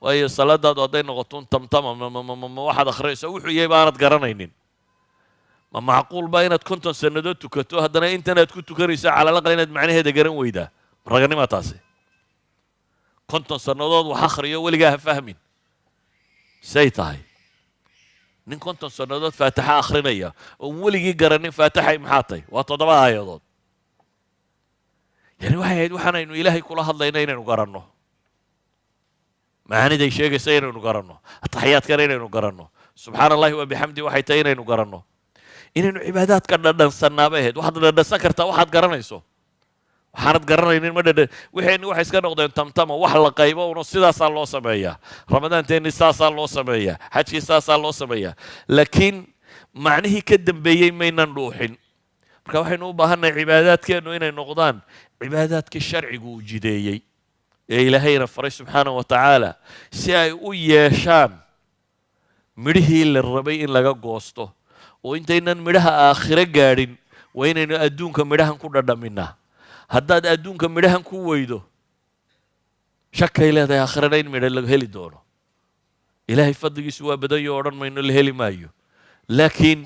waayo salaadaadu hadday noqoto un tamtama ma waxaad akhriyayso wuxuu yahay baanad garanaynin ma macquul baa inaad 50 sannadood tukato haddana intanaad ku tukanayso cala alaqal inaad macnaheeda garan weydaa raganima taasi 50 sannadood wax akhriyo weligaa ha fahmin say tahay nin 50 sannadood faataxa akhrinaya oo weligii garanin faataxay maxaa tahay waa 7 aayadood yani waxay ahayd waxaanaynu ilaahay kula hadlayna inaynu garanno macaaniday sheegaysa inaynu garanno ataxiyaadkana inaynu garanno subxaana allahi wa bixamdi waxay tahay inaynu garanno inaynu cibaadaadka dhadhansannaabay ahayd waxaad dhadhansan kartaa waxaad garanayso waxaanad garanaynin ma dhadhan waxayni waxay iska noqdeen tamtama wax la qaybo uno sidaasaa loo sameeyaa ramadaanteenni saasaa loo sameeyaa xajkii saasaa loo sameeyaa laakiin macnihii ka dambeeyey maynan dhuuxin marka waxaynu u baahannahay cibaadaadkeennu inay noqdaan cibaadaadkii sharcigu uu jideeyey ee ilaahayna faray subxaana wa tacaala si ay u yeeshaan midhihii la rabay in laga goosto oo intaynan midhaha aakhiro gaadhin waa inaynu adduunka midhahan ku dhadhaminaa haddaad adduunka midhahan ku weydo shakay leedahay aakhirana in midha laga heli doono ilaahay fadligiisu waa badanyo odhan mayno la heli maayo laakiin